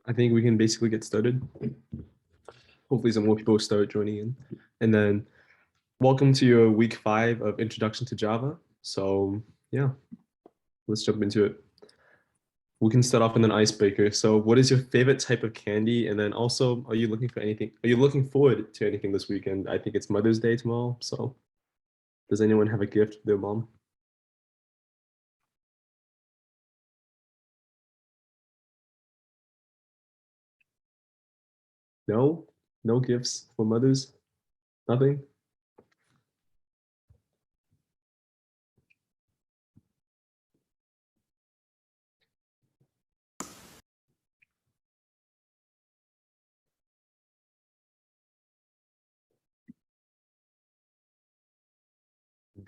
I think we can basically get started. Hopefully some more people start joining in. And then welcome to your week 5 of Introduction to Java. So yeah, let's jump into it. We can start off with an icebreaker. So what is your favorite type of candy? And then also, are you looking for anything? Are you looking forward to anything this weekend? I think it's Mother's Day tomorrow. So does anyone have a gift for their mom? No? No gifts for mothers? Nothing?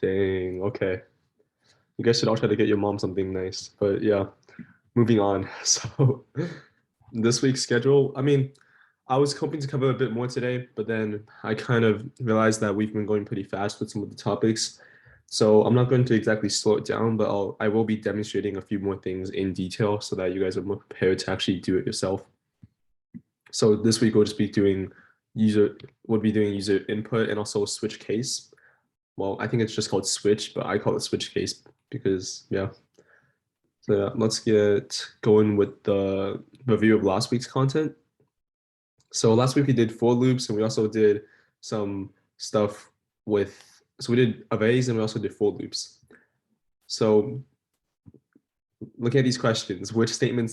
Dang, okay. You guys should all try to get your mom something nice. But yeah, moving on. So this week's schedule, I mean, I was hoping to cover a bit more today, but then I kind of realized that we've been going pretty fast with some of the topics. So I'm not going to exactly slow it down, but I will be demonstrating a few more things in detail so that you guys are more prepared to actually do it yourself. So this week we'll just be doing we'll be doing user input and also switch case. Well, I think it's just called switch, but I call it switch case because yeah. So yeah, let's get going with the review of last week's content. So last week we did for loops and we also did some stuff so we did arrays and we also did for loops. So looking at these questions, which statement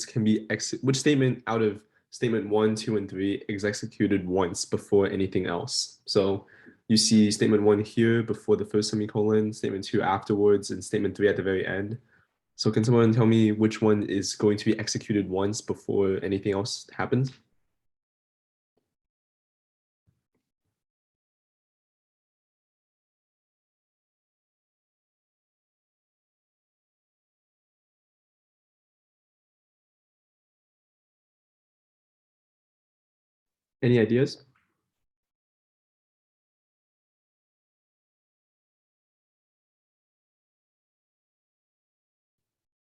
out of statement 1, 2, and 3 is executed once before anything else? So you see statement 1 here before the first semicolon, statement 2 afterwards, and statement 3 at the very end. So can someone tell me which one is going to be executed once before anything else happens? Any ideas?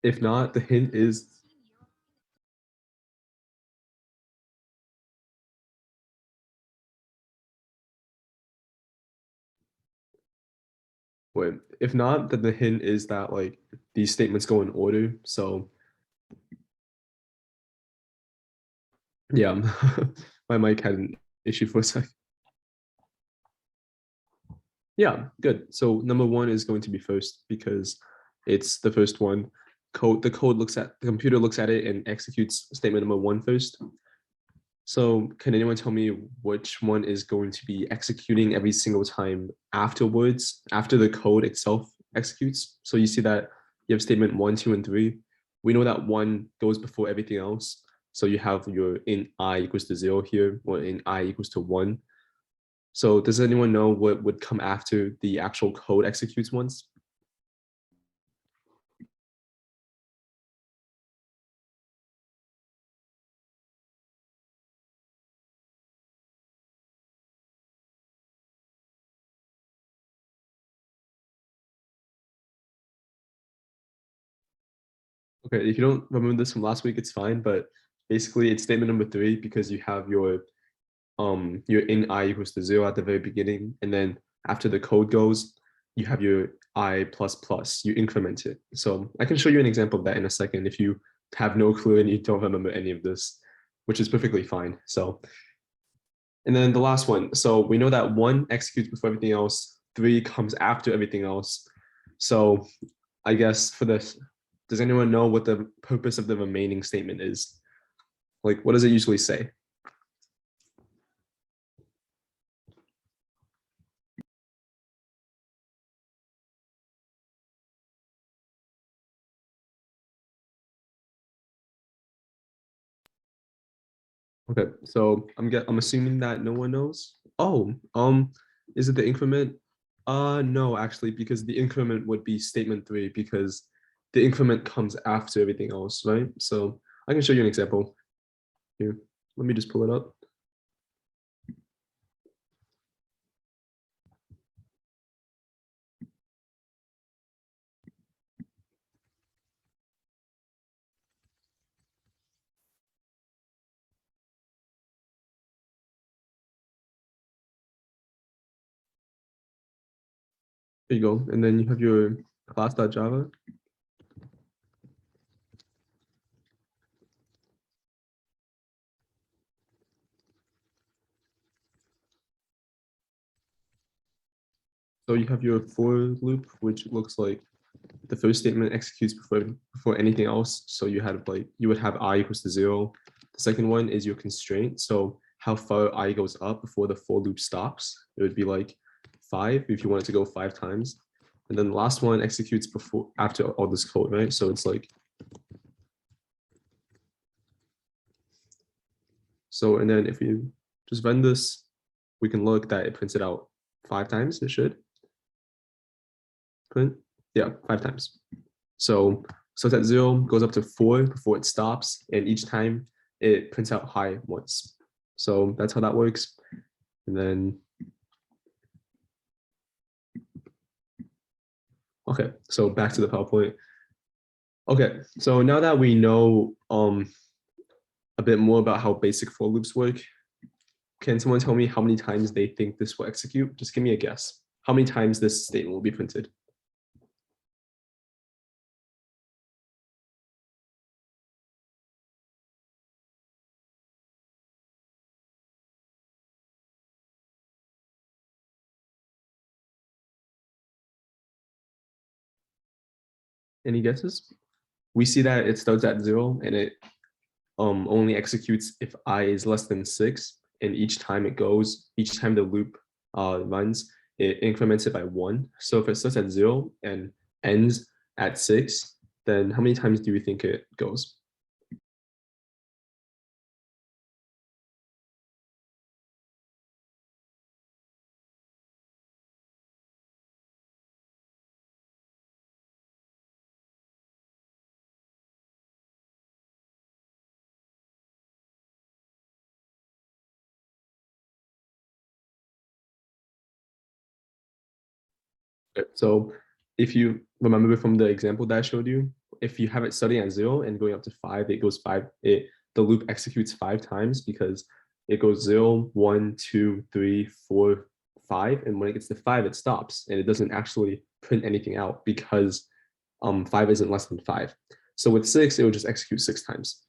If not, the hint is wait, if not, then the hint is that like these statements go in order. So yeah, my mic had an issue for a sec. Yeah, good. So number 1 is going to be first because it's the first one. The computer looks at it and executes statement number 1 first. So can anyone tell me which one is going to be executing every single time afterwards, after the code itself executes? So you see that you have statement 1, 2, and 3. We know that 1 goes before everything else. So you have your int I equals to 0 here, or int I equals to 1. So does anyone know what would come after the actual code executes once? Okay, if you don't remember this from last week, it's fine. But basically, it's statement number 3 because you have your int I equals to 0 at the very beginning, and then after the code goes, you have your I plus plus. You increment it. So I can show you an example of that in a second if you have no clue and you don't remember any of this, which is perfectly fine. So, and then the last one. So we know that 1 executes before everything else, 3 comes after everything else. So I guess for this, does anyone know what the purpose of the remaining statement is? Like, what does it usually say? Okay, so I'm assuming that no one knows. Oh, is it the increment? No, actually, because the increment would be statement 3 because the increment comes after everything else, right? So I can show you an example here. Let me just pull it up. There you go. And then you have your class.java. So you have your for loop, which looks like the first statement executes before anything else. So you had like you would have I equals to 0. The second one is your constraint. So how far I goes up before the for loop stops. It would be like 5 if you wanted to go 5 times. And then the last one executes after all this code, right? So it's like so, and then if you just run this, we can look that it prints it out 5 times. It should print, yeah, 5 times. So starts at 0, goes up to 4 before it stops, and each time it prints out high once. So that's how that works. And then, okay, so back to the PowerPoint. Okay, so now that we know a bit more about how basic for loops work, can someone tell me how many times they think this will execute? Just give me a guess. How many times this statement will be printed? Any guesses? We see that it starts at 0 and it only executes if I is less than 6. And each time the loop runs, it increments it by 1. So if it starts at 0 and ends at 6, then how many times do you think it goes? Okay, so if you remember from the example that I showed you, if you have it starting at 0 and going up to 5, it goes 5. The loop executes 5 times because it goes 0, 1, 2, 3, 4, 5, and when it gets to 5, it stops and it doesn't actually print anything out because 5 isn't less than 5. So with 6, it would just execute 6 times.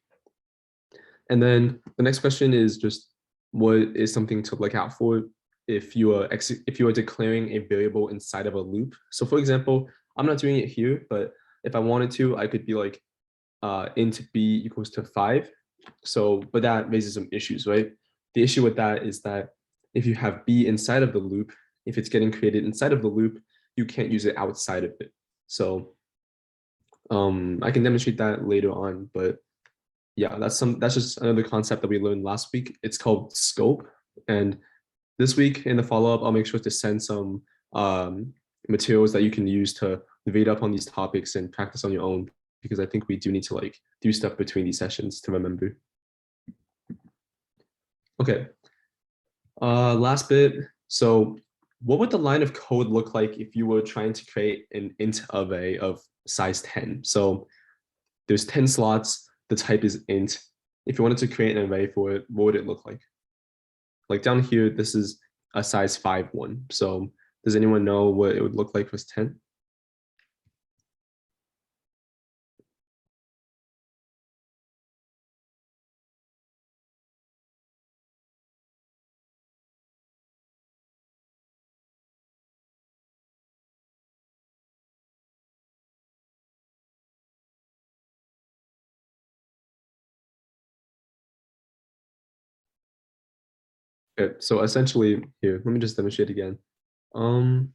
And then the next question is just what is something to look out for if you are declaring a variable inside of a loop. So for example, I'm not doing it here, but if I wanted to, I could be like int b equals to 5. So, but that raises some issues, right? The issue with that is that if you have b inside of the loop, if it's getting created inside of the loop, you can't use it outside of it. So I can demonstrate that later on, but yeah, that's just another concept that we learned last week. It's called scope. And this week in the follow-up, I'll make sure to send some materials that you can use to read up on these topics and practice on your own, because I think we do need to like do stuff between these sessions to remember. Okay, last bit. So what would the line of code look like if you were trying to create an int array of size 10? So there's 10 slots, the type is int. If you wanted to create an array for it, what would it look like? Like down here, this is a size 5 one. So does anyone know what it would look like with 10? Okay, so essentially here, let me just demonstrate again. Um,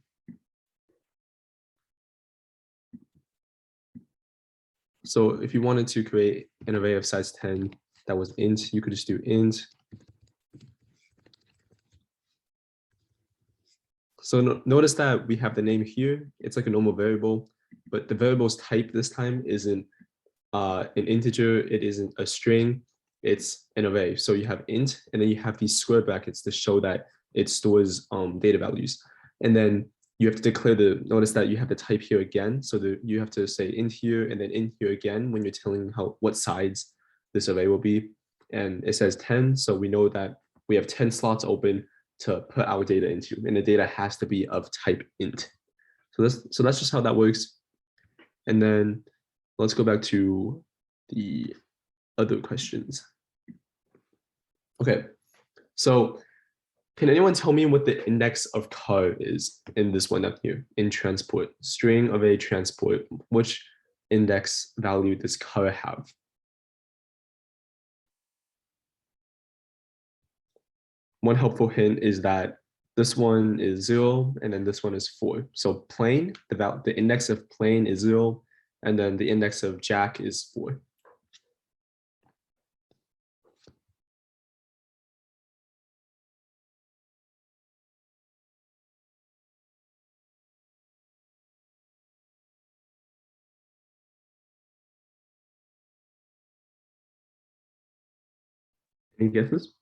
so if you wanted to create an array of size 10 that was int, you could just do int. So notice that we have the name here. It's like a normal variable, but the variable's type this time isn't an integer, it isn't a string, it's an array. So you have int, and then you have these square brackets to show that it stores data values. And then you have to declare notice that you have the type here again. So you have to say int here and then int here again when you're telling what size this array will be. And it says 10, so we know that we have 10 slots open to put our data into, and the data has to be of type int. So that's just how that works. And then let's go back to the other questions. Okay, so can anyone tell me what the index of car is in this one up here in transport? String of a transport. Which index value does car have? One helpful hint is that this one is 0 and then this one is 4. So plane, the index of plane is 0 and then the index of jack is 4. Any guesses?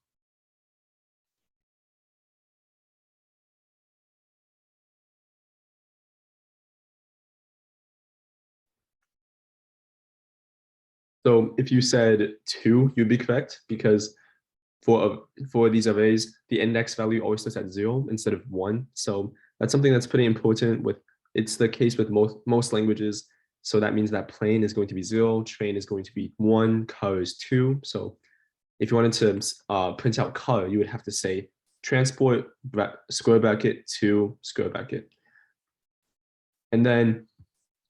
So if you said 2, you'd be correct because for these arrays, the index value always starts at 0 instead of 1. So that's something that's pretty important with, it's the case with most languages. So that means that plane is going to be 0, train is going to be 1, car is 2. So if you wanted to print out car, you would have to say transport square bracket 2 square bracket. And then,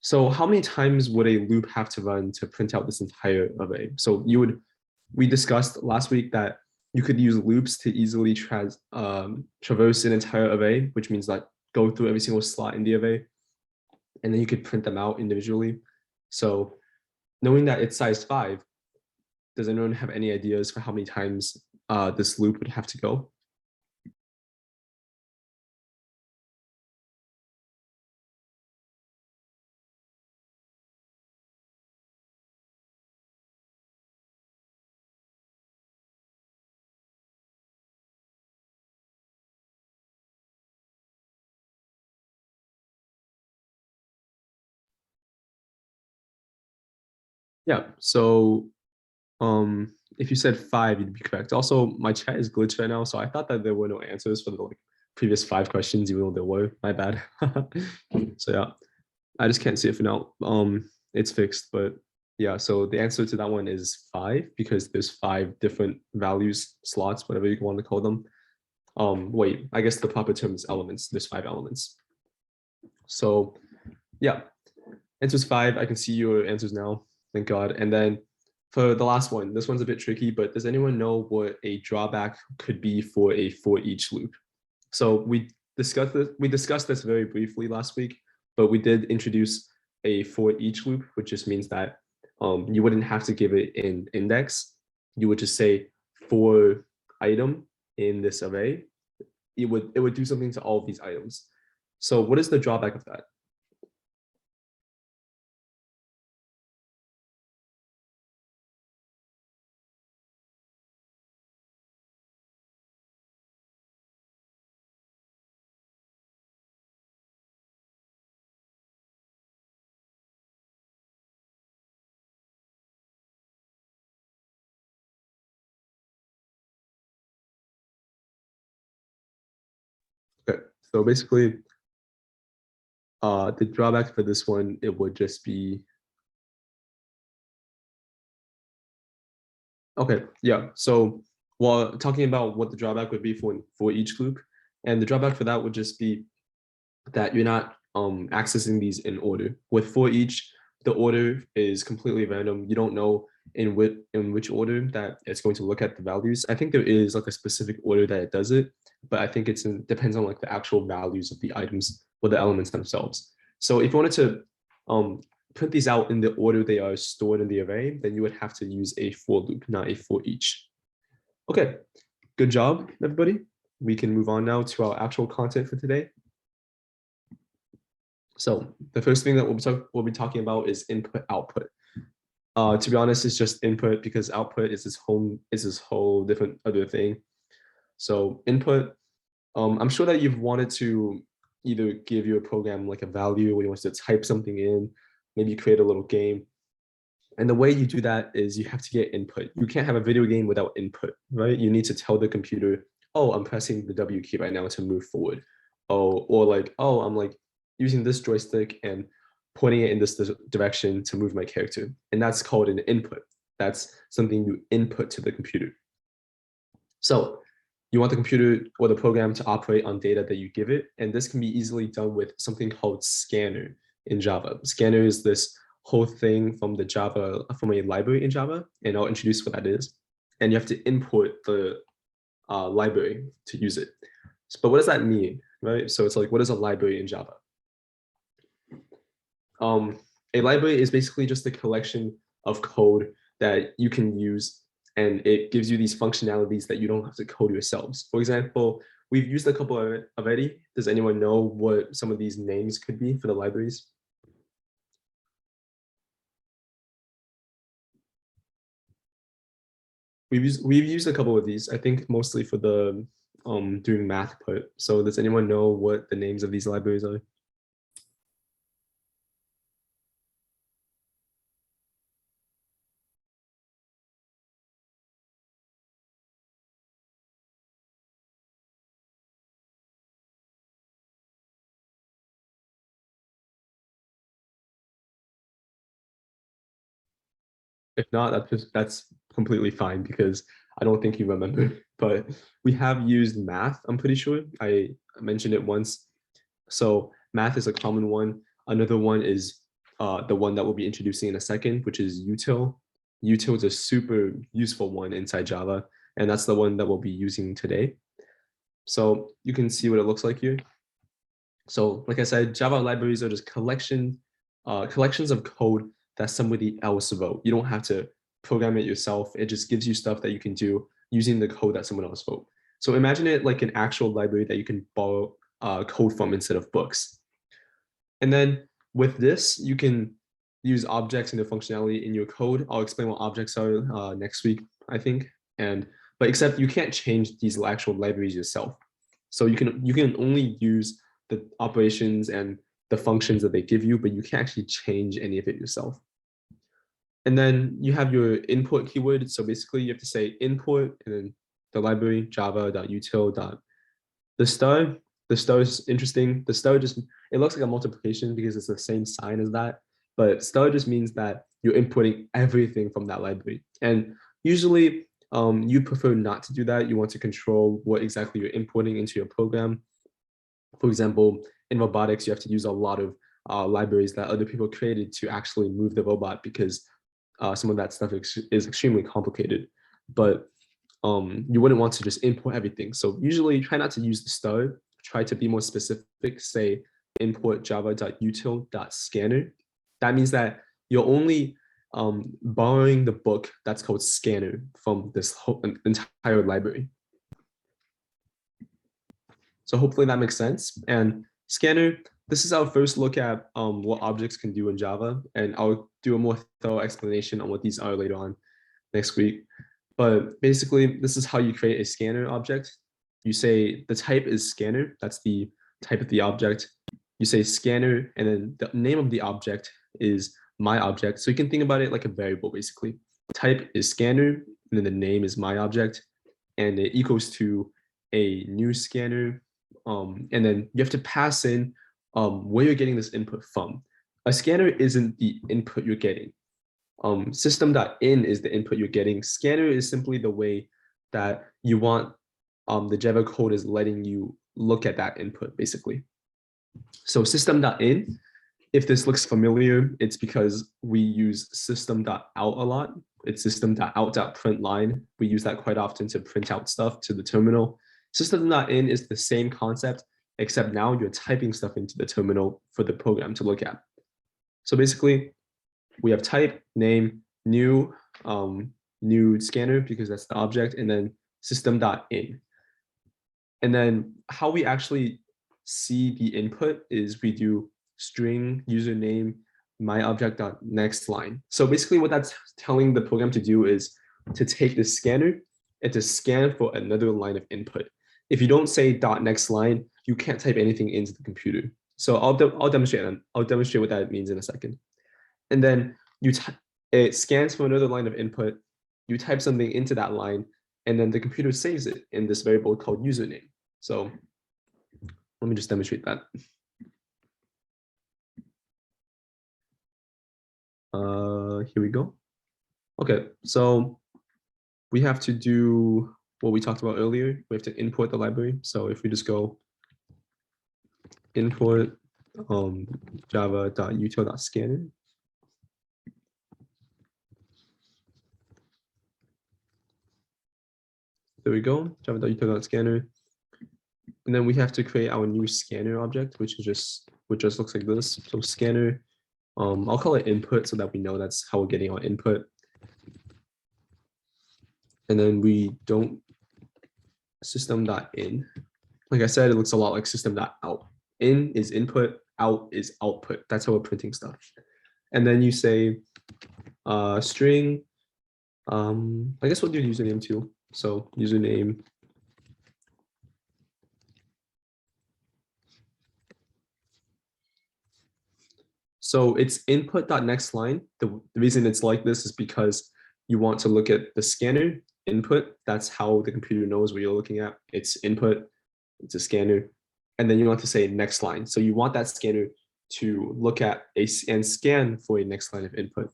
so how many times would a loop have to run to print out this entire array? So we discussed last week that you could use loops to easily traverse an entire array, which means like go through every single slot in the array, and then you could print them out individually. So knowing that it's size 5, does anyone have any ideas for how many times this loop would have to go? Yeah, so if you said 5, you'd be correct. Also, my chat is glitched right now, so I thought that there were no answers for the previous 5 questions, even though there were. My bad. So yeah, I just can't see it for now. It's fixed, but yeah. So the answer to that one is 5 because there's 5 different values slots, whatever you want to call them. Wait, I guess the proper term is elements. There's 5 elements. So yeah, answer's 5. I can see your answers now. Thank God. And then for the last one, this one's a bit tricky, but does anyone know what a drawback could be for a for each loop? So we discussed this very briefly last week, but we did introduce a for each loop, which just means that you wouldn't have to give it an index. You would just say for item in this array. It would do something to all of these items. So what is the drawback of that? Okay, so basically, the drawback for this one, it would just be, okay, yeah. So while talking about what the drawback would be for each loop, and the drawback for that would just be that you're not accessing these in order. With for each, the order is completely random. You don't know in which order that it's going to look at the values. I think there is like a specific order that it does it, but I think depends on like the actual values of the items or the elements themselves. So if you wanted to print these out in the order they are stored in the array, then you would have to use a for loop, not a for each. Okay, good job, everybody. We can move on now to our actual content for today. So the first thing that we'll be talking about is input output. To be honest, it's just input because output is this whole different other thing. So input, I'm sure that you've wanted to either give your program like a value or you want to type something in, maybe create a little game. And the way you do that is you have to get input. You can't have a video game without input, right? You need to tell the computer, oh, I'm pressing the W key right now to move forward. Oh, or like, oh, I'm like using this joystick and pointing it in this direction to move my character. And that's called an input. That's something you input to the computer. So you want the computer or the program to operate on data that you give it. And this can be easily done with something called scanner in Java. Scanner is this whole thing from a library in Java. And I'll introduce what that is. And you have to import the library to use it. But what does that mean, right? So it's like, what is a library in Java? A library is basically just a collection of code that you can use, and it gives you these functionalities that you don't have to code yourselves. For example, we've used a couple of it already. Does anyone know what some of these names could be for the libraries? We've used a couple of these, I think mostly for the doing math part. So does anyone know what the names of these libraries are? If not, that's completely fine because I don't think you remember. But we have used math, I'm pretty sure. I mentioned it once. So math is a common one. Another one is the one that we'll be introducing in a second, which is util. Util is a super useful one inside Java, and that's the one that we'll be using today. So you can see what it looks like here. So like I said, Java libraries are just collections of code that somebody else wrote. You don't have to program it yourself. It just gives you stuff that you can do using the code that someone else wrote. So imagine it like an actual library that you can borrow code from instead of books. And then with this, you can use objects and the functionality in your code. I'll explain what objects are next week, I think. But except you can't change these actual libraries yourself. So you can only use the operations and the functions that they give you, but you can't actually change any of it yourself. And then you have your input keyword. So basically you have to say import and then the library java.util. The star, the star is interesting. The star just, it looks like a multiplication because it's the same sign as that. But star just means that you're importing everything from that library. And usually you prefer not to do that. You want to control what exactly you're importing into your program. For example, in robotics, you have to use a lot of libraries that other people created to actually move the robot because some of that stuff is extremely complicated. But you wouldn't want to just import everything. So usually try not to use the star, try to be more specific, say import java.util.scanner. That means that you're only borrowing the book that's called scanner from this whole entire library. So hopefully that makes sense. And scanner, this is our first look at what objects can do in Java. And I'll do a more thorough explanation on what these are later on next week. But basically, this is how you create a scanner object. You say the type is scanner. That's the type of the object. You say scanner, and then the name of the object is my object. So you can think about it like a variable, basically. Type is scanner, and then the name is my object, and it equals to a new scanner. And then you have to pass in where you're getting this input from. A scanner isn't the input you're getting. System.in is the input you're getting. Scanner is simply the way that you want the Java code is letting you look at that input, basically. So system.in, if this looks familiar, it's because we use system.out a lot. It's system.out.println. We use that quite often to print out stuff to the terminal. System.in is the same concept, except now you're typing stuff into the terminal for the program to look at. So basically, we have type, name, new scanner because that's the object, and then system.in. And then how we actually see the input is we do string username my object dot next line. So basically what that's telling the program to do is to take the scanner and to scan for another line of input. If you don't say dot next line, you can't type anything into the computer. So I'll demonstrate what that means in a second. And then it scans for another line of input. You type something into that line, and then the computer saves it in this variable called username. So let me just demonstrate that. Here we go. Okay, so we have to do what we talked about earlier. We have to import the library. So if we just go import java.util.scanner. There we go, java.util.scanner. And then we have to create our new scanner object, which just looks like this. So scanner, I'll call it input so that we know that's how we're getting our input. And then we don't system.in. Like I said, it looks a lot like system.out. In is input, out is output. That's how we're printing stuff. And then you say string, I guess we'll do username too. So username. So it's input.next line. The reason it's like this is because you want to look at the scanner input. That's how the computer knows what you're looking at. It's input, it's a scanner. And then you want to say next line. So you want that scanner to look at and scan for a next line of input.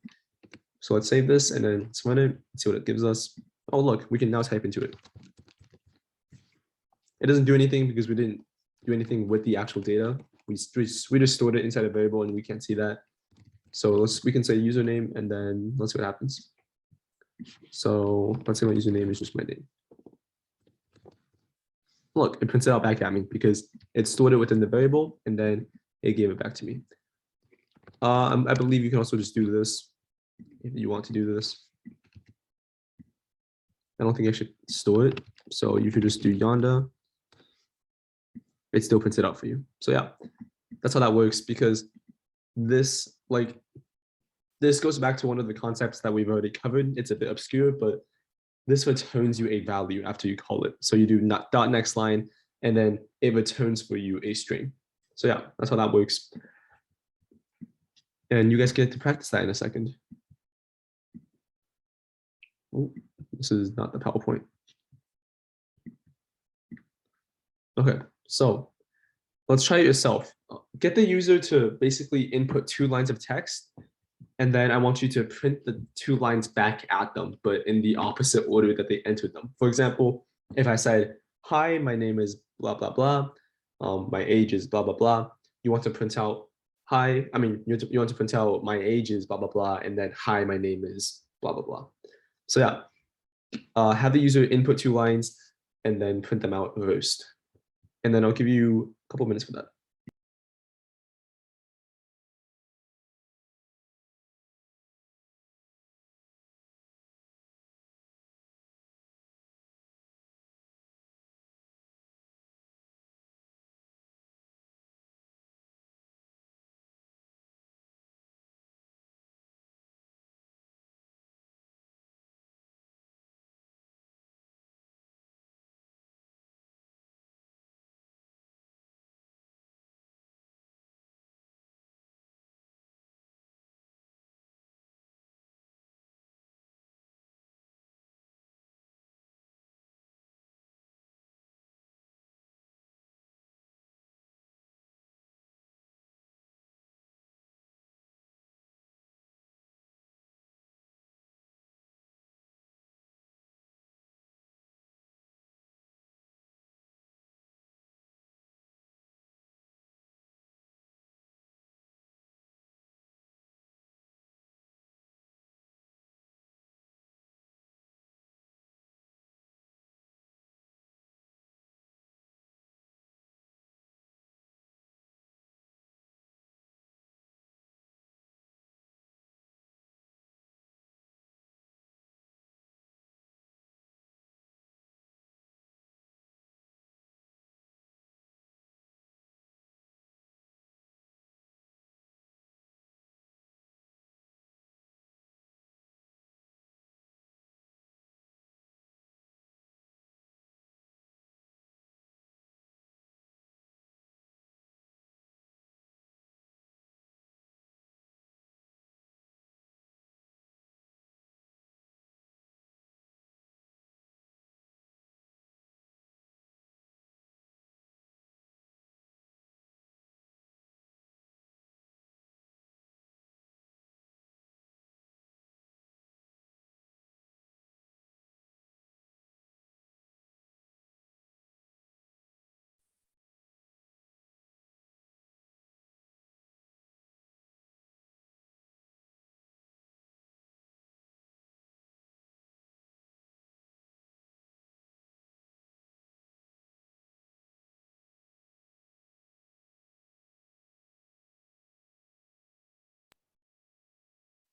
So let's save this and then let's run it, see what it gives us. Oh, look, we can now type into it. It doesn't do anything because we didn't do anything with the actual data. We just stored it inside a variable and we can't see that. So we can say username and then let's see what happens. So let's say my username is just my name. Look, it prints it out back at me because it stored it within the variable and then it gave it back to me. I believe you can also just do this if you want to do this. I don't think I should store it. So you could just do Yanda. It still prints it out for you. So yeah, that's how that works because this goes back to one of the concepts that we've already covered. It's a bit obscure, but this returns you a value after you call it. So you do dot next line, and then it returns for you a string. So yeah, that's how that works. And you guys get to practice that in a second. Oh, this is not the PowerPoint. Okay, so let's try it yourself. Get the user to basically input 2 lines of text, and then I want you to print the 2 lines back at them, but in the opposite order that they entered them. For example, if I said, hi, my name is blah, blah, blah, my age is blah, blah, blah, you want to print out, hi, you want to print out my age is blah, blah, blah, and then hi, my name is blah, blah, blah. So yeah, have the user input 2 lines and then print them out reversed. And then I'll give you a couple minutes for that.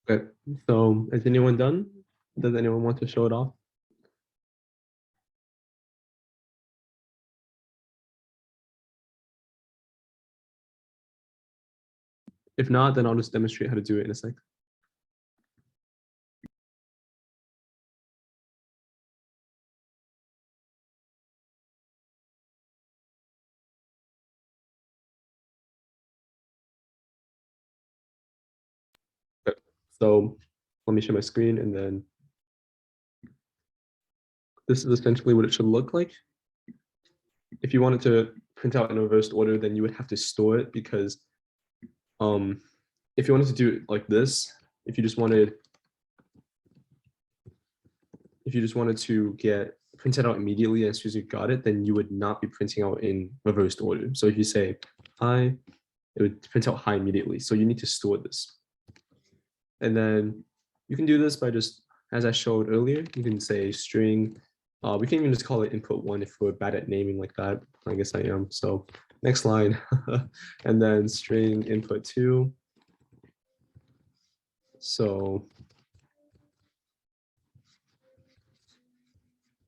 Okay, so is anyone done? Does anyone want to show it off? If not, then I'll just demonstrate how to do it in a sec. Okay. So let me share my screen, and then this is essentially what it should look like. If you wanted to print out in reversed order, then you would have to store it, because if you wanted to do it like this, if you just wanted to get printed out immediately as soon as you got it, then you would not be printing out in reversed order. So if you say hi, it would print out hi immediately. So you need to store this. And then you can do this by just, as I showed earlier, you can say string. We can even just call it input one if we're bad at naming like that. I guess I am. So next line, and then string input two. So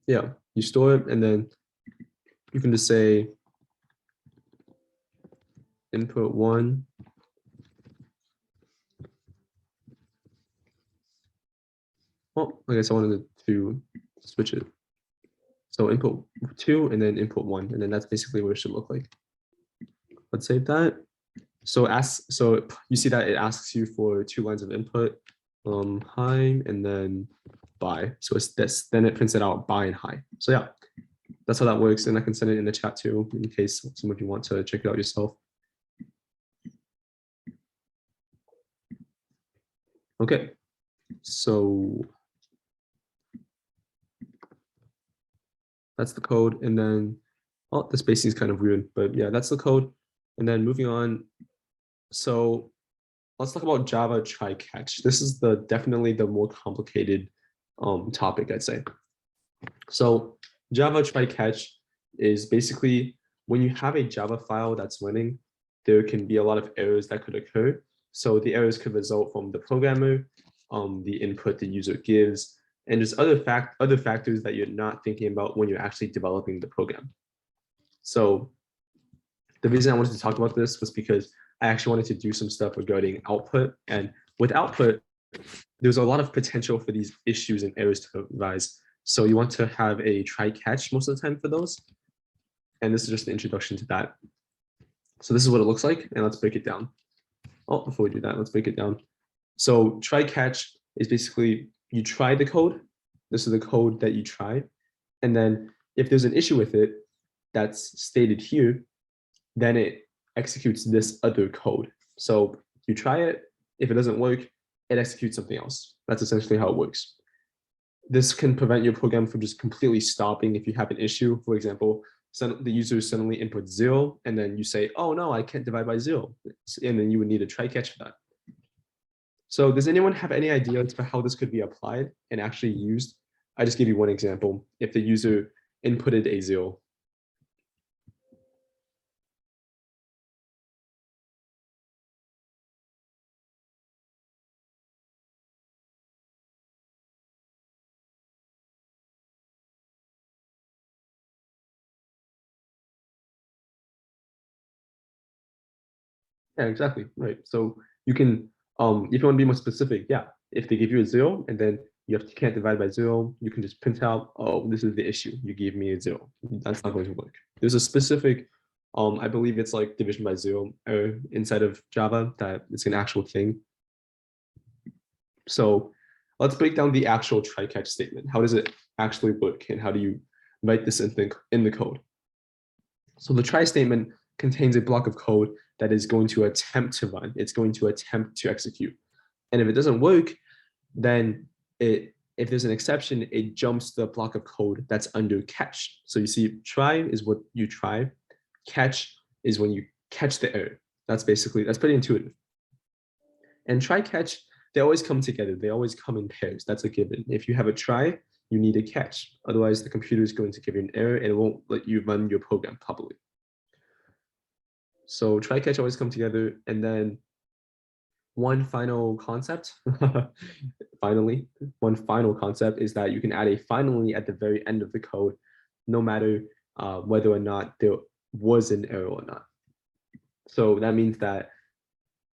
yeah, you store it, and then you can just say input one. Oh, I guess I wanted to switch it. So input two and then input one, and then that's basically what it should look like. Let's save that. So you see that it asks you for 2 lines of input, hi, and then bye. So it's this, then it prints it out bye and hi. So yeah, that's how that works. And I can send it in the chat too, in case some of you want to check it out yourself. Okay, so that's the code. And then, oh, the spacing is kind of weird, but yeah, that's the code. And then moving on. So let's talk about Java try catch. This is definitely the more complicated topic, I'd say. So Java try catch is basically when you have a Java file that's running, there can be a lot of errors that could occur. So the errors could result from the programmer, the input the user gives, and just other factors that you're not thinking about when you're actually developing the program. So the reason I wanted to talk about this was because I actually wanted to do some stuff regarding output. And with output, there's a lot of potential for these issues and errors to arise. So you want to have a try catch most of the time for those. And this is just an introduction to that. So this is what it looks like, and let's break it down. Oh, before we do that, let's break it down. So try catch is basically you try the code. This is the code that you try. And then if there's an issue with it that's stated here, then it executes this other code. So you try it. If it doesn't work, it executes something else. That's essentially how it works. This can prevent your program from just completely stopping if you have an issue. For example, the user suddenly inputs 0, and then you say, oh no, I can't divide by 0. And then you would need a try catch for that. So does anyone have any idea as to how this could be applied and actually used? I just give you one example. If the user inputted a 0. Yeah, exactly. Right. So you can, if you want to be more specific, yeah, if they give you a 0 and then you can't divide by 0, you can just print out, oh, this is the issue. You gave me a 0. That's not going to work. There's a specific, I believe it's like division by 0 error inside of Java that it's an actual thing. So let's break down the actual try catch statement. How does it actually work, and how do you write this in the code? So the try statement contains a block of code that is going to attempt to run. It's going to attempt to execute. And if it doesn't work, then if there's an exception, it jumps the block of code that's under catch. So you see, try is what you try. Catch is when you catch the error. That's pretty intuitive. And try catch, they always come together. They always come in pairs. That's a given. If you have a try, you need a catch. Otherwise, the computer is going to give you an error and it won't let you run your program properly. So try catch always come together. And then one final concept, finally, one final concept is that you can add a finally at the very end of the code, no matter whether or not there was an error or not. So that means that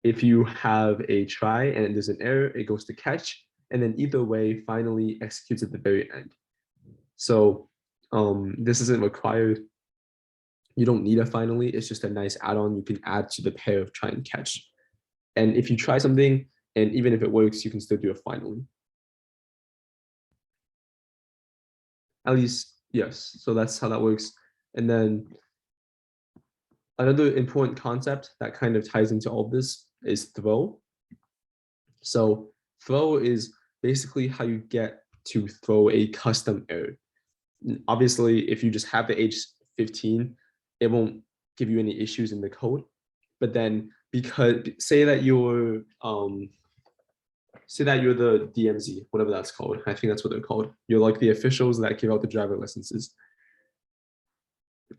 if you have a try and there's an error, it goes to catch, and then either way finally executes at the very end. So this isn't required. You don't need a finally, it's just a nice add-on you can add to the pair of try and catch. And if you try something, and even if it works, you can still do a finally. At least, yes. So that's how that works. And then another important concept that kind of ties into all of this is throw. So throw is basically how you get to throw a custom error. Obviously, if you just have the age 15, it won't give you any issues in the code. But then because say that you're the DMZ, whatever that's called. I think that's what they're called. You're like the officials that give out the driver licenses.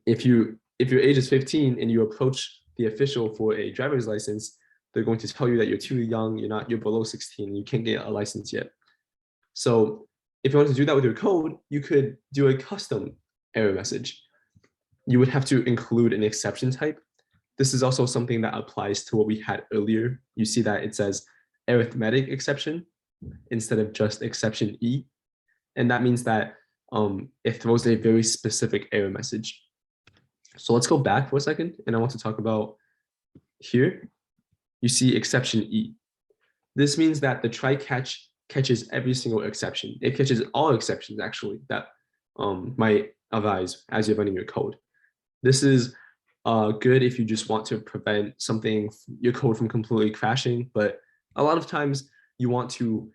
If your age is 15 and you approach the official for a driver's license, they're going to tell you that you're too young, you're below 16, you can't get a license yet. So if you want to do that with your code, you could do a custom error message. You would have to include an exception type. This is also something that applies to what we had earlier. You see that it says arithmetic exception instead of just exception E. And that means that it throws a very specific error message. So let's go back for a second, and I want to talk about here. You see exception E. This means that the try catch catches every single exception. It catches all exceptions actually that might arise as you're running your code. This is good if you just want to prevent your code from completely crashing, but a lot of times you want to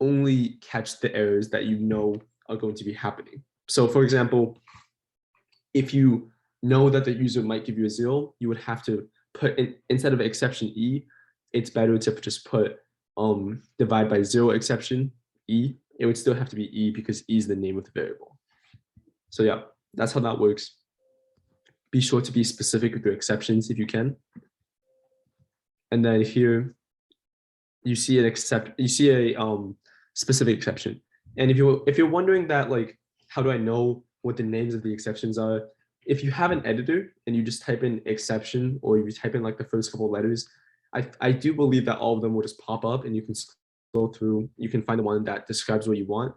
only catch the errors that you know are going to be happening. So for example, if you know that the user might give you a 0, you would have to put in, instead of exception E, it's better to just put divide by 0 exception E. It would still have to be E because E is the name of the variable. So yeah, that's how that works. Be sure to be specific with your exceptions if you can. And then here you see a specific exception. And if you're wondering that, like, how do I know what the names of the exceptions are? If you have an editor and you just type in exception, or you type in like the first couple of letters, I do believe that all of them will just pop up and you can go through, you can find the one that describes what you want.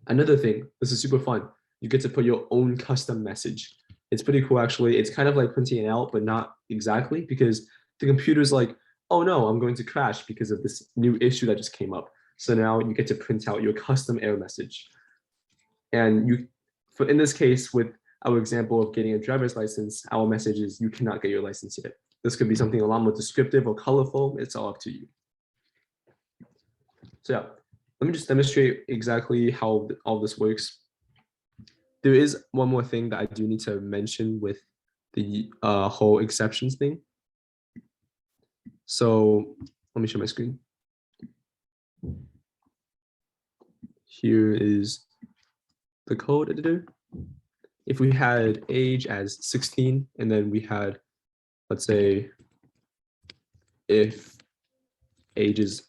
Another thing, this is super fun. You get to put your own custom message. It's pretty cool, actually. It's kind of like printing it out, but not exactly, because the computer's like, oh no, I'm going to crash because of this new issue that just came up. So now you get to print out your custom error message. And in this case, with our example of getting a driver's license, our message is you cannot get your license yet. This could be something a lot more descriptive or colorful. It's all up to you. So yeah, let me just demonstrate exactly how all this works. There is one more thing that I do need to mention with the whole exceptions thing. So let me share my screen. Here is the code editor. If we had age as 16, and then we had, let's say, if age is,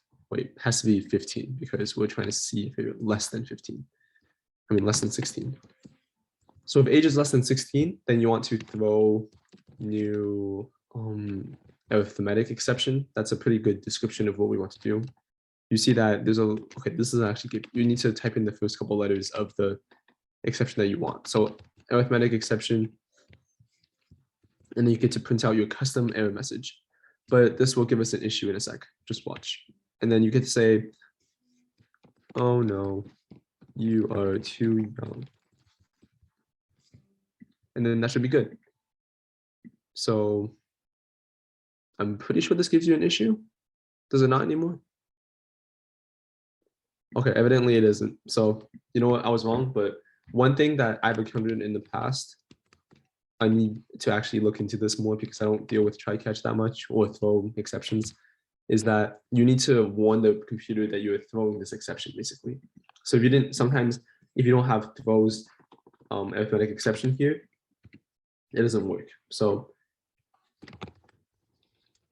has to be 15, because we're trying to see if it's less than 15. I mean, less than 16. So if age is less than 16, then you want to throw new arithmetic exception. That's a pretty good description of what we want to do. You see that there's this is actually good. You need to type in the first couple letters of the exception that you want. So arithmetic exception, and then you get to print out your custom error message. But this will give us an issue in a sec. Just watch. And then you get to say, oh no, you are too young. And then that should be good. So I'm pretty sure this gives you an issue. Does it not anymore? Okay, evidently it isn't. So you know what, I was wrong, but one thing that I've encountered in the past, I need to actually look into this more because I don't deal with try catch that much or throw exceptions, is that you need to warn the computer that you're throwing this exception, basically. So if you don't have throws arithmetic exception here, it doesn't work. So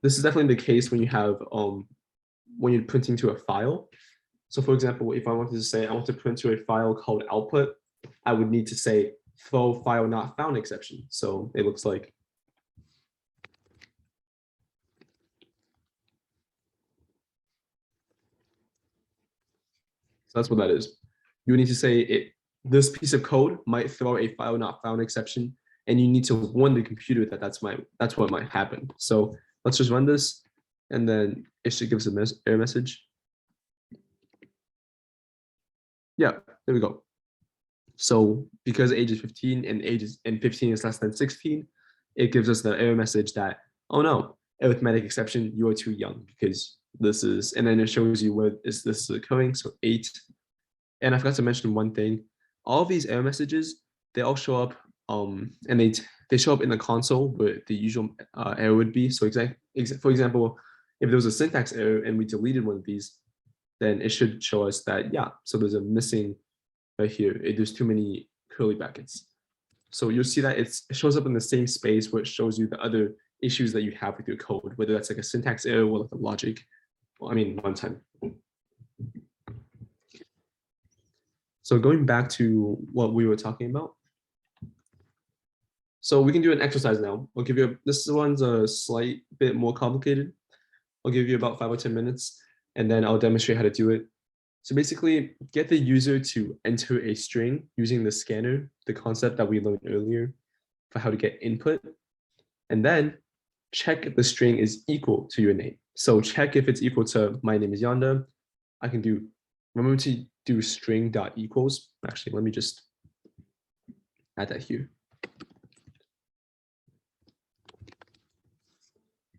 this is definitely the case when you have when you're printing to a file. So for example, if I wanted to say I want to print to a file called output, I would need to say throw file not found exception. So it looks like so that's what that is. You need to say it this piece of code might throw a file not found exception, and you need to warn the computer that that's what might happen. So let's just run this, and then it should give us a error message. Yeah, there we go. So because age is 15 and 15 is less than 16, it gives us the error message that, oh no, arithmetic exception, you are too young because this is, and then it shows you where is this occurring. So 8. And I forgot to mention one thing. All of these error messages, they all show up and they show up in the console where the usual error would be. So for example, if there was a syntax error and we deleted one of these, then it should show us that, yeah, so there's a missing right here. There's too many curly brackets. So you'll see that it shows up in the same space where it shows you the other issues that you have with your code, whether that's like a syntax error or like a logic, well, I mean, runtime. So going back to what we were talking about. So we can do an exercise now. I'll give you, this one's a slight bit more complicated. I'll give you about 5 or 10 minutes, and then I'll demonstrate how to do it. So basically, get the user to enter a string using the scanner, the concept that we learned earlier for how to get input, and then check if the string is equal to your name. So check if it's equal to my name is Yanda. I can do, remember to do string dot equals. Actually, let me just add that here.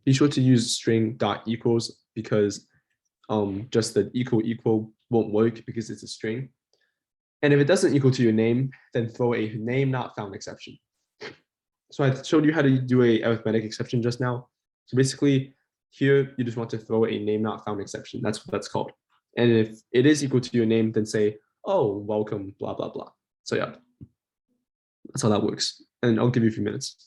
Be sure to use string dot equals because just the equal won't work because it's a string. And if it doesn't equal to your name, then throw a name not found exception. So I showed you how to do a arithmetic exception just now. So basically here, you just want to throw a name not found exception. That's what that's called. And if it is equal to your name, then say, oh, welcome, blah, blah, blah. So yeah, that's how that works. And I'll give you a few minutes.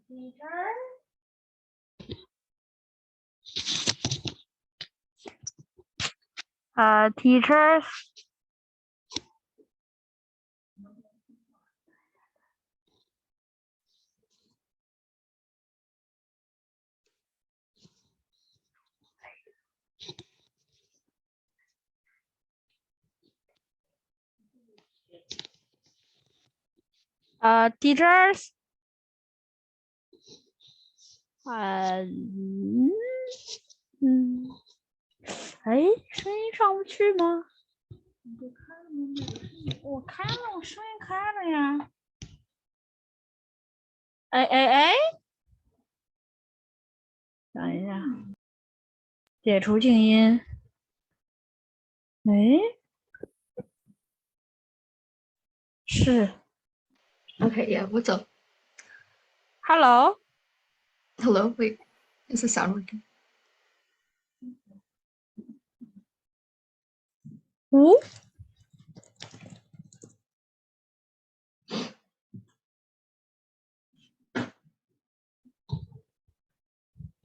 Teacher. Teachers. Teachers. 哎，声音上不去吗？我开了，我声音开了呀。哎，等一下，解除静音。哎，是。Okay, yeah, what's up? Hello. Hello, wait, is the sound working? Who?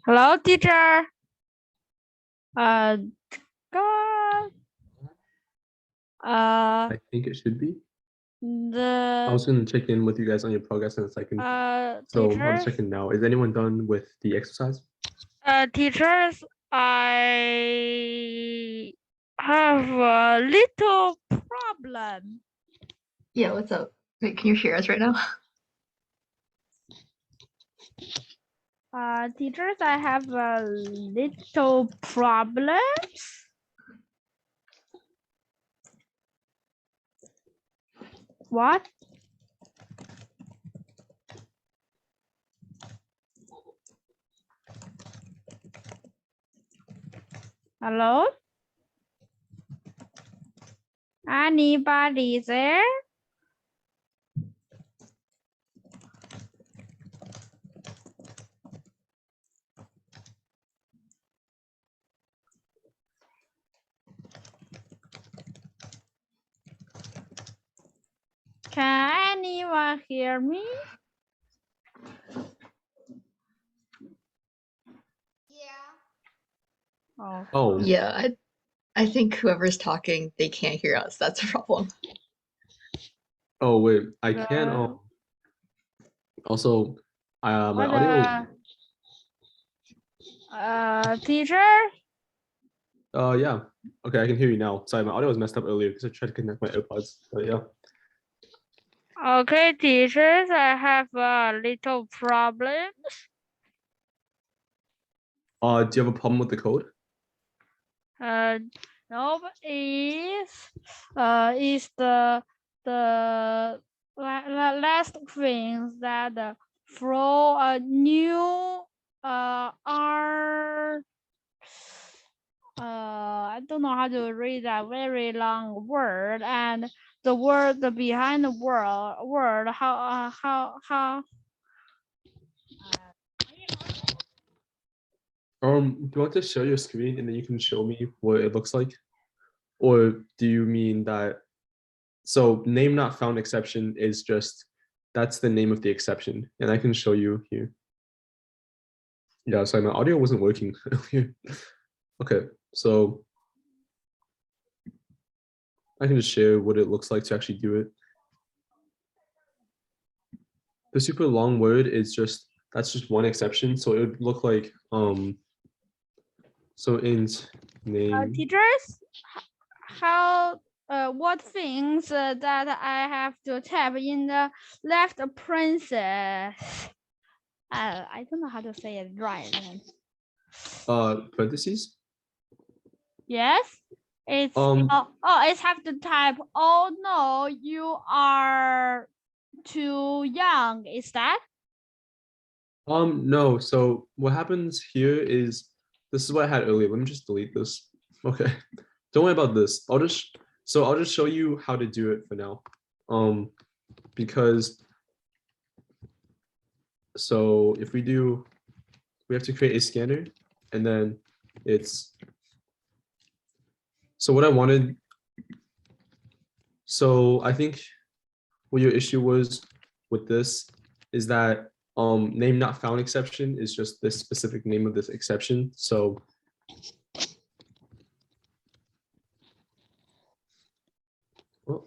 Hello, teacher. God. I think it should be. I was going to check in with you guys on your progress in a second. So I'll just check in now. Is anyone done with the exercise? Teachers, I have a little problem. Yeah, what's up? Wait, can you hear us right now? Teachers, I have a little problem. What? Hello? Anybody there? Can anyone hear me? Yeah. Oh. Yeah, I think whoever's talking, they can't hear us. That's a problem. Oh wait, I can also my audio. Teacher? Yeah. Okay, I can hear you now. Sorry, my audio was messed up earlier because I tried to connect my AirPods. But yeah. Okay, teachers, I have a little problem. Do you have a problem with the code? No, is the last thing that from a new I don't know how to read that very long word, and the word behind the word how Do you want to share your screen and then you can show me what it looks like? Or do you mean that, so name not found exception is just, that's the name of the exception, and I can show you here. Yeah, sorry, my audio wasn't working earlier. Okay, so I can just share what it looks like to actually do it. The super long word is just, that's just one exception. So it would look like, so int name. teachers, how what things that I have to type in the left parenthesis? I don't know how to say it right. Parentheses. Yes, it's it's have to type. Oh no, you are too young. Is that? No. So what happens here is, this is what I had earlier. Let me just delete this. Okay. Don't worry about this. I'll just show you how to do it for now. Because so if we have to create a scanner, and then it's, so what I wanted, so I think what your issue was with this is that name not found exception is just the specific name of this exception. So well,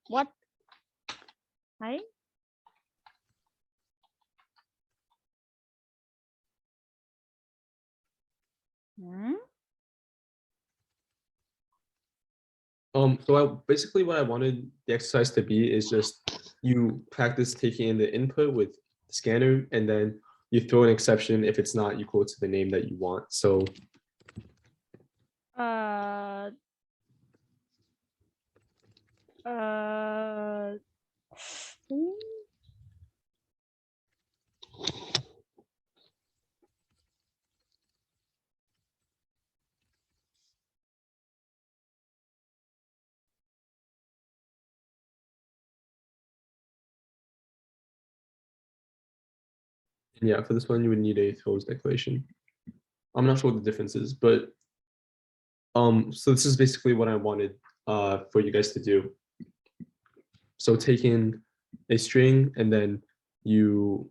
what? Hey? So basically what I wanted the exercise to be is just you practice taking in the input with the scanner, and then you throw an exception if it's not equal to the name that you want. So yeah, for this one you would need a throws declaration. I'm not sure what the difference is, but so this is basically what I wanted for you guys to do. So take in a string, and then you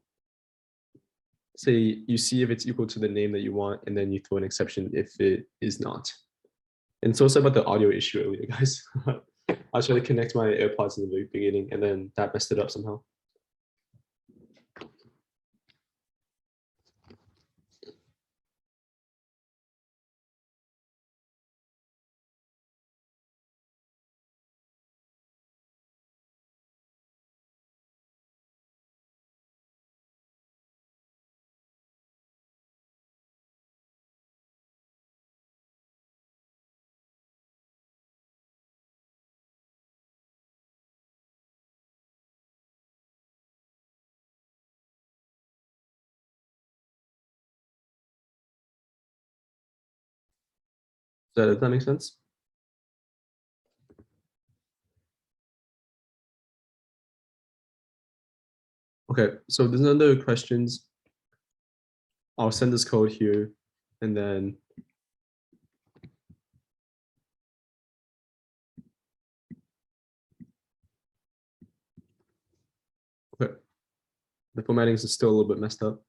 say you see if it's equal to the name that you want, and then you throw an exception if it is not. And so it's about the audio issue earlier, guys. I was trying to connect my AirPods in the very beginning, and then that messed it up somehow. Does that make sense? Okay, so there's another questions. I'll send this code here, and then okay, the formatting is still a little bit messed up,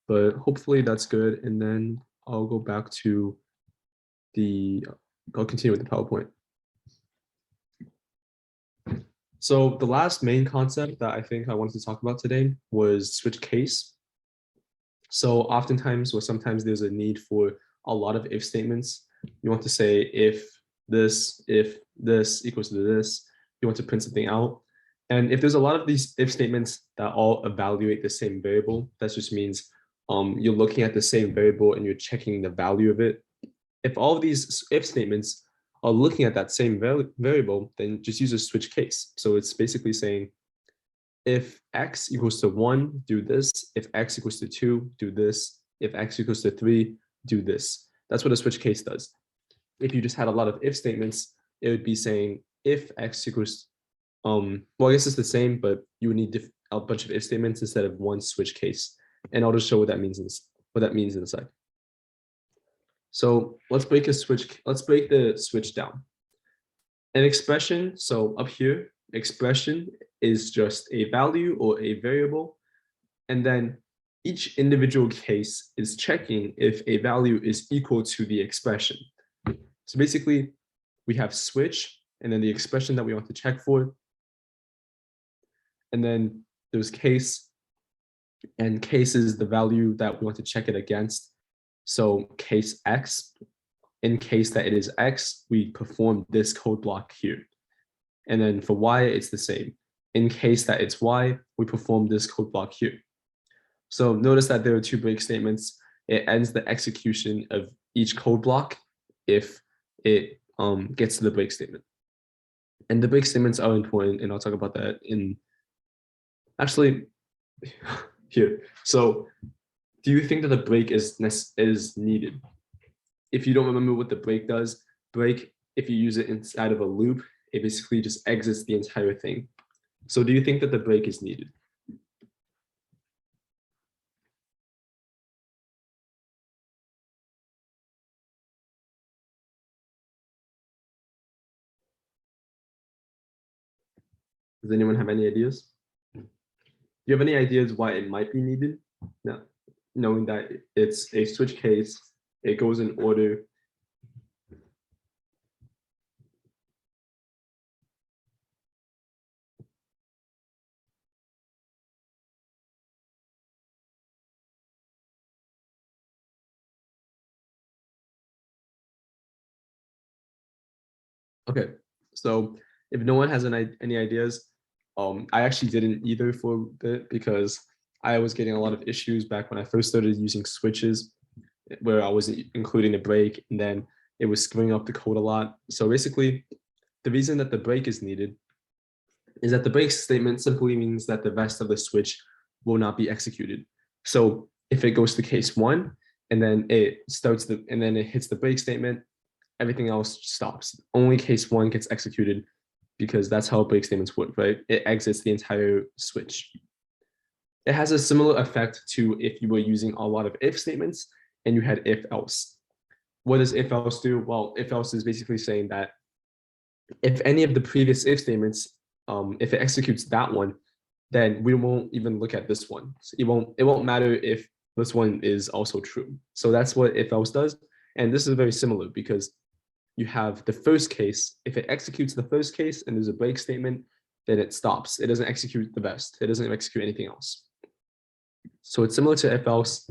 but hopefully that's good. And then I'll go back to I'll continue with the PowerPoint. So the last main concept that I think I wanted to talk about today was switch case. So oftentimes, or sometimes, there's a need for a lot of if statements. You want to say if this equals to this, you want to print something out. And if there's a lot of these if statements that all evaluate the same variable, that just means you're looking at the same variable and you're checking the value of it. If all of these if statements are looking at that same variable, then just use a switch case. So it's basically saying, if x equals to 1, do this. If x equals to 2, do this. If x equals to 3, do this. That's what a switch case does. If you just had a lot of if statements, it would be saying if x equals, well, I guess it's the same, but you would need a bunch of if statements instead of one switch case. And I'll just show what that means in a sec. So let's break the switch down. An expression, so up here, expression is just a value or a variable. And then each individual case is checking if a value is equal to the expression. So basically, we have switch, and then the expression that we want to check for. And then there's case, and case is the value that we want to check it against. So case X, in case that it is X, we perform this code block here. And then for Y, it's the same. In case that it's Y, we perform this code block here. So notice that there are two break statements. It ends the execution of each code block if it gets to the break statement. And the break statements are important, and I'll talk about that in actually here. So do you think that the break is needed? If you don't remember what the break does, break, if you use it inside of a loop, it basically just exits the entire thing. So do you think that the break is needed? Does anyone have any ideas? Do you have any ideas why it might be needed? No, knowing that it's a switch case, it goes in order. Okay, so if no one has any ideas, I actually didn't either for a bit because I was getting a lot of issues back when I first started using switches where I wasn't including a break and then it was screwing up the code a lot. So basically, the reason that the break is needed is that the break statement simply means that the rest of the switch will not be executed. So if it goes to case one and then it hits the break statement, everything else stops. Only case one gets executed because that's how break statements work, right? It exits the entire switch. It has a similar effect to if you were using a lot of if statements and you had if else. What does if else do? Well, if else is basically saying that if any of the previous if statements, if it executes that one, then we won't even look at this one. So it won't matter if this one is also true. So that's what if else does. And this is very similar because you have the first case. If it executes the first case and there's a break statement, then it stops. It doesn't execute the rest. It doesn't execute anything else. So it's similar to if else.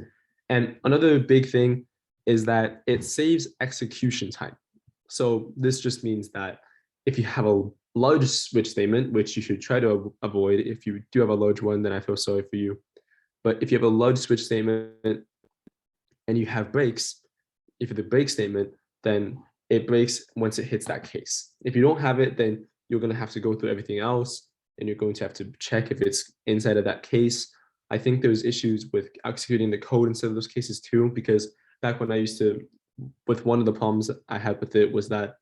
And another big thing is that it saves execution time. So this just means that if you have a large switch statement, which you should try to avoid, if you do have a large one, then I feel sorry for you. But if you have a large switch statement and you have breaks, if it's the break statement, then it breaks once it hits that case. If you don't have it, then you're going to have to go through everything else and you're going to have to check if it's inside of that case. I think there's issues with executing the code instead of those cases too, because back when I used to, with one of the problems I had with it was that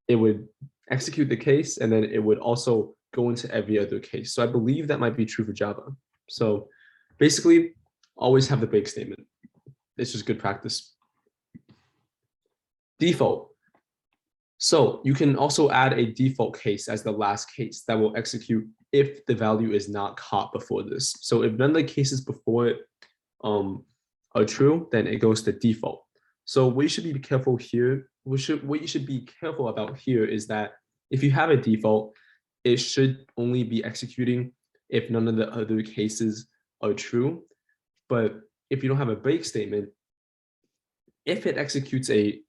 it would execute the case and then it would also go into every other case. So I believe that might be true for Java. So basically, always have the break statement. It's just good practice. Default. So you can also add a default case as the last case that will execute if the value is not caught before this. So if none of the cases before it are true, then it goes to default. So what you should be careful here, what you should be careful about here is that if you have a default, it should only be executing if none of the other cases are true. But if you don't have a break statement, if it executes a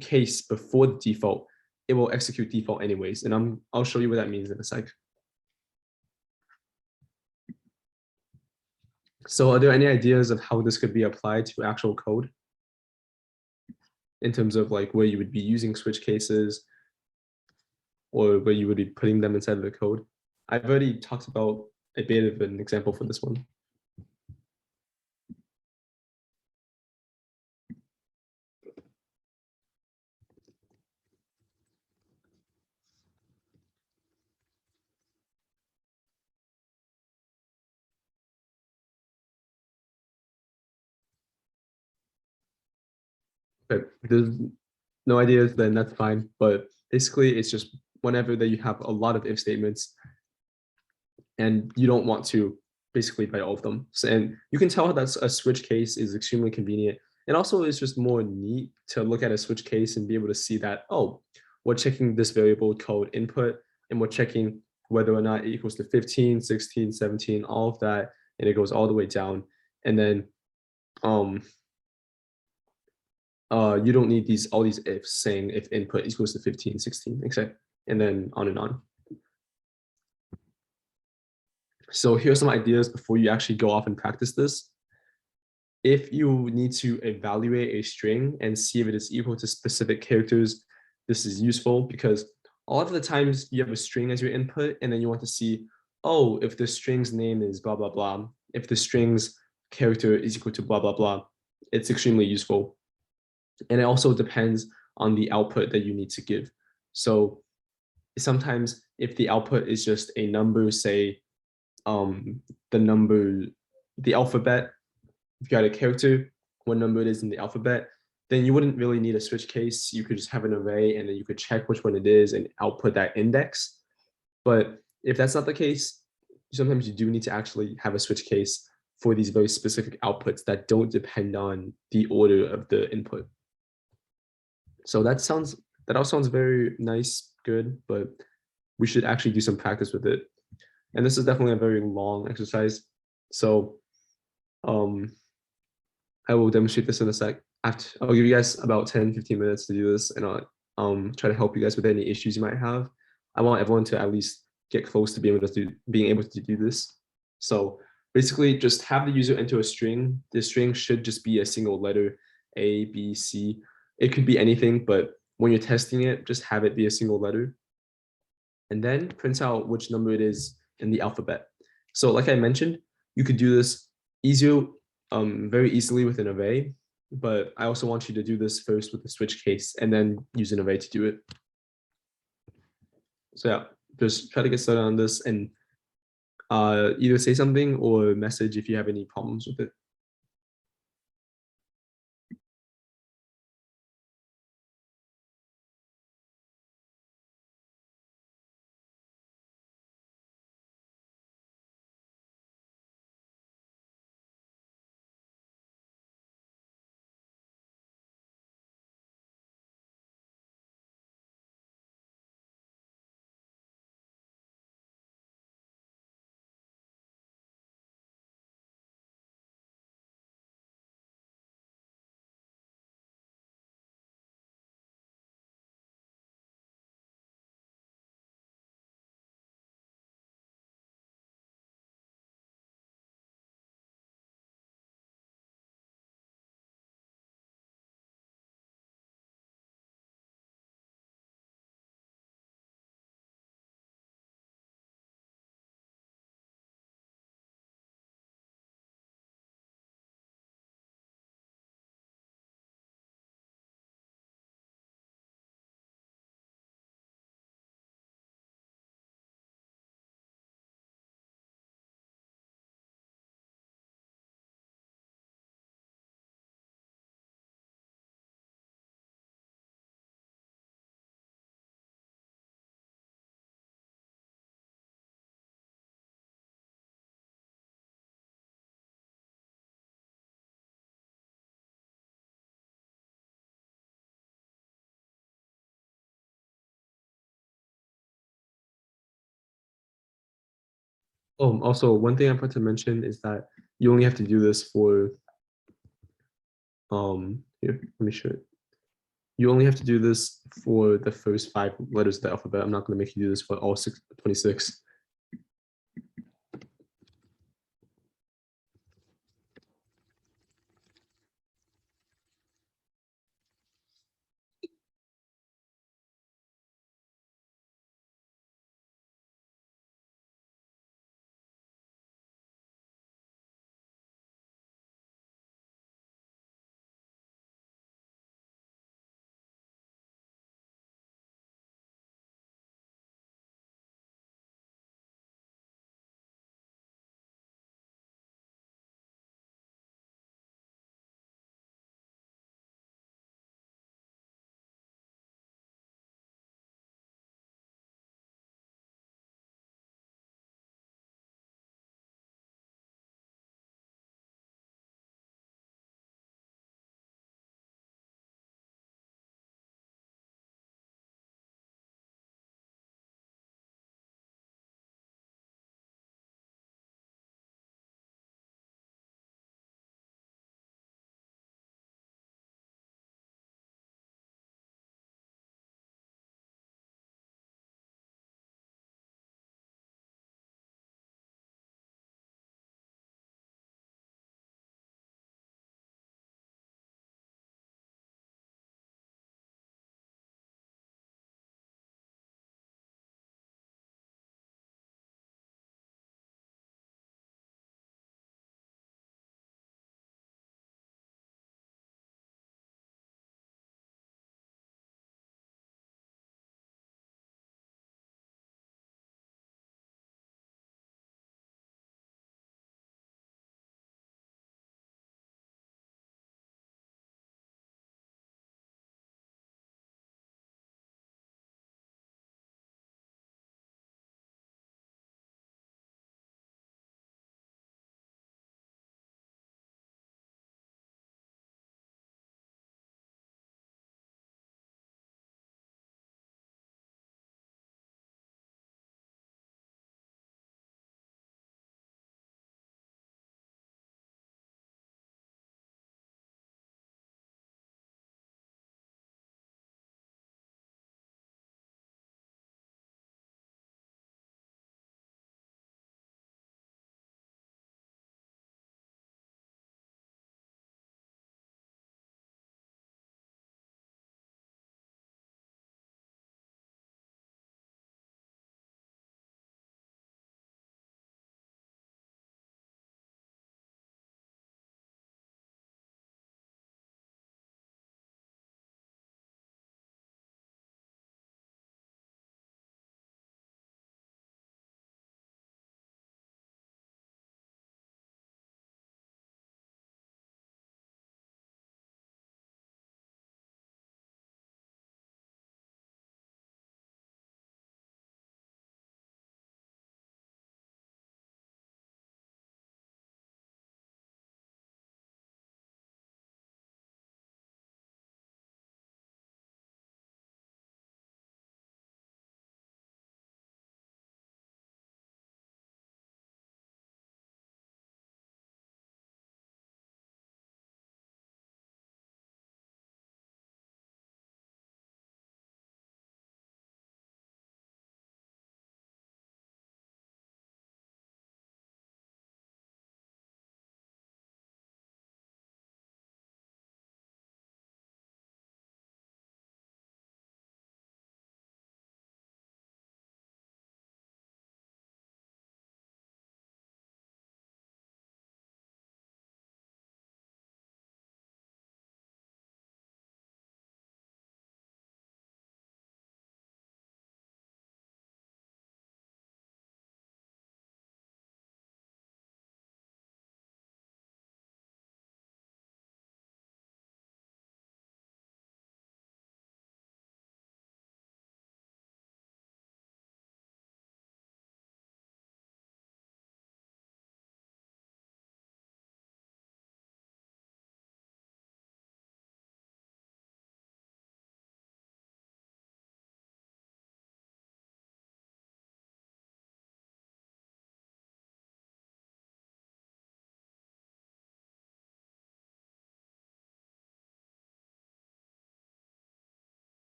case before the default, it will execute default anyways. And I'll show you what that means in a sec. So are there any ideas of how this could be applied to actual code? In terms of like where you would be using switch cases or where you would be putting them inside of the code? I've already talked about a bit of an example for this one. Okay, if there's no ideas, then that's fine. But basically, it's just whenever that you have a lot of if statements and you don't want to basically write all of them. So, and you can tell that a switch case is extremely convenient. And also it's just more neat to look at a switch case and be able to see that, oh, we're checking this variable code input and we're checking whether or not it equals to 15, 16, 17, all of that. And it goes all the way down. And then you don't need all these ifs saying if input equals to 15, 16, etc. And then on and on. So here's some ideas before you actually go off and practice this. If you need to evaluate a string and see if it is equal to specific characters, this is useful because a lot of the times you have a string as your input and then you want to see, oh, if the string's name is blah, blah, blah, if the string's character is equal to blah, blah, blah, it's extremely useful. And it also depends on the output that you need to give. So sometimes if the output is just a number, say the alphabet, if you had a character, what number it is in the alphabet, then you wouldn't really need a switch case. You could just have an array and then you could check which one it is and output that index. But if that's not the case, sometimes you do need to actually have a switch case for these very specific outputs that don't depend on the order of the input. So that all sounds very nice, good, but we should actually do some practice with it. And this is definitely a very long exercise. So I will demonstrate this in a sec. I'll give you guys about 10-15 minutes to do this, and I'll try to help you guys with any issues you might have. I want everyone to at least get close to being able to do this. So basically just have the user enter a string. The string should just be a single letter, A, B, C. It could be anything, but when you're testing it, just have it be a single letter. And then print out which number it is in the alphabet. So like I mentioned, you could do this very easily with an array, but I also want you to do this first with the switch case and then use an array to do it. So yeah, just try to get started on this and either say something or message if you have any problems with it. Also, one thing I forgot to mention is that you only have to do this for here, let me show it. You only have to do this for the first 5 letters of the alphabet. I'm not going to make you do this for all 26.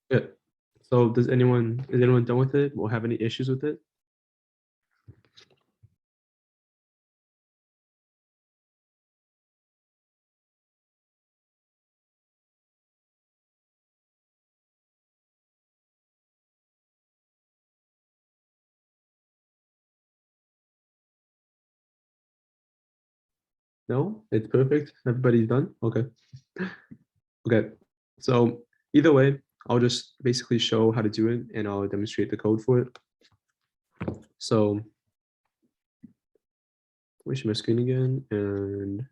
Good. So is anyone done with it or have any issues with it? No, it's perfect. Everybody's done. Okay. Okay. So either way, I'll just basically show how to do it and I'll demonstrate the code for it. So let me share my screen again and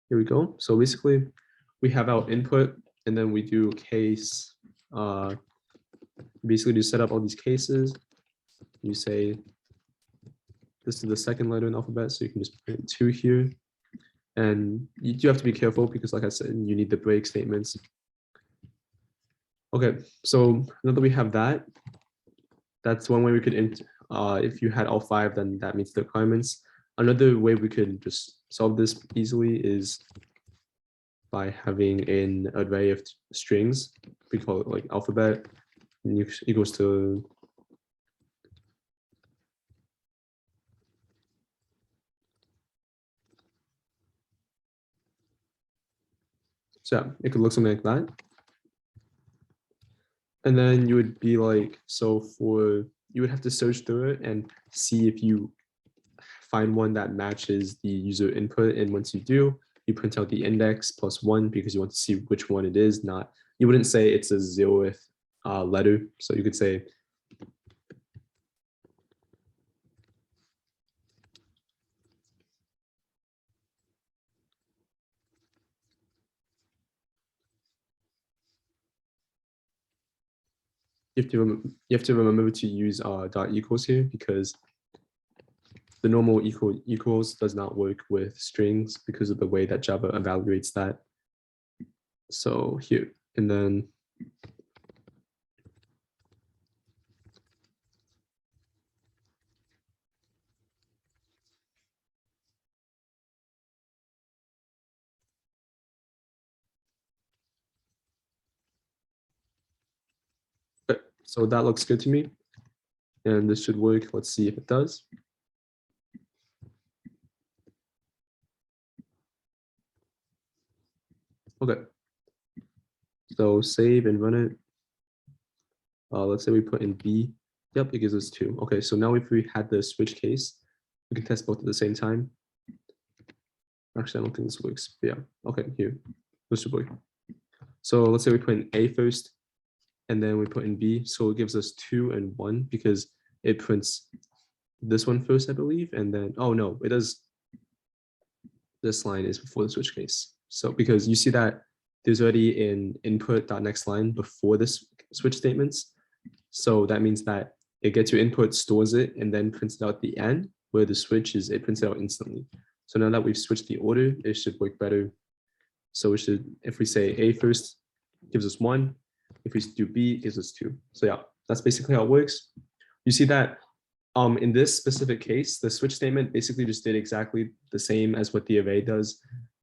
here we go. So basically we have our input and then we do case, basically just set up all these cases. You say, this is the second letter in the alphabet, so you can just put 2 here. And you do have to be careful because like I said, you need the break statements. Okay, so now that we have that, that's one way we could, if you had all 5, then that meets the requirements. Another way we could just solve this easily is by having an array of strings. We call it like alphabet equals to so it could look something like that. And then you would be like, so you would have to search through it and see if you find one that matches the user input. And once you do, you print out the index plus 1 because you want to see which one it is. You wouldn't say it's a 0th letter. So you could say you have to remember to use dot equals here because the normal equals does not work with strings because of the way that Java evaluates that. So here, and then so that looks good to me. And this should work. Let's see if it does. Okay. So save and run it. Let's say we put in B. Yep, it gives us 2. Okay, so now if we had the switch case, we can test both at the same time. Actually, I don't think this works. But yeah, okay, here. This should work. So let's say we put in A first, and then we put in B. So it gives us 2 and 1 because it prints this one first, I believe. And then, oh no, it does. This line is before the switch case. So because you see that there's already an input.next line before this switch statements. So that means that it gets your input, stores it, and then prints it out at the end, where the switch is, it prints it out instantly. So now that we've switched the order, it should work better. So we should, if we say A first, gives us 1. If we do B, gives us 2. So yeah, that's basically how it works. You see that in this specific case, the switch statement basically just did exactly the same as what the array does,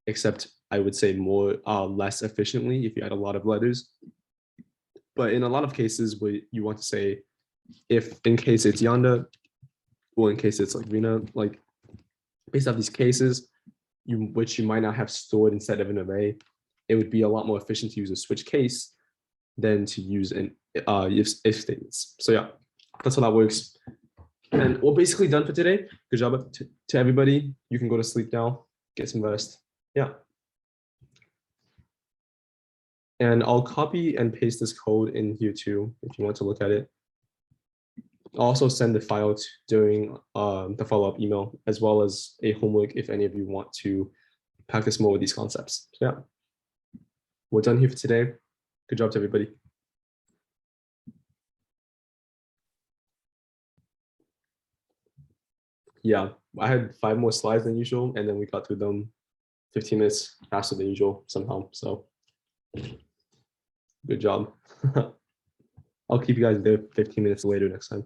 except I would say less efficiently if you had a lot of letters. But in a lot of cases where you want to say, if in case it's Yanda, or in case it's like Rina, like based off these cases, which you might not have stored instead of an array, it would be a lot more efficient to use a switch case than to use an if statements. So yeah, that's how that works. And we're basically done for today. Good job to everybody. You can go to sleep now, get some rest. Yeah. And I'll copy and paste this code in here too, if you want to look at it. I'll also send the file during the follow-up email, as well as a homework if any of you want to practice more with these concepts. So yeah, we're done here for today. Good job to everybody. Yeah, I had 5 more slides than usual, and then we got through them 15 minutes faster than usual somehow. So good job. I'll keep you guys there 15 minutes later next time.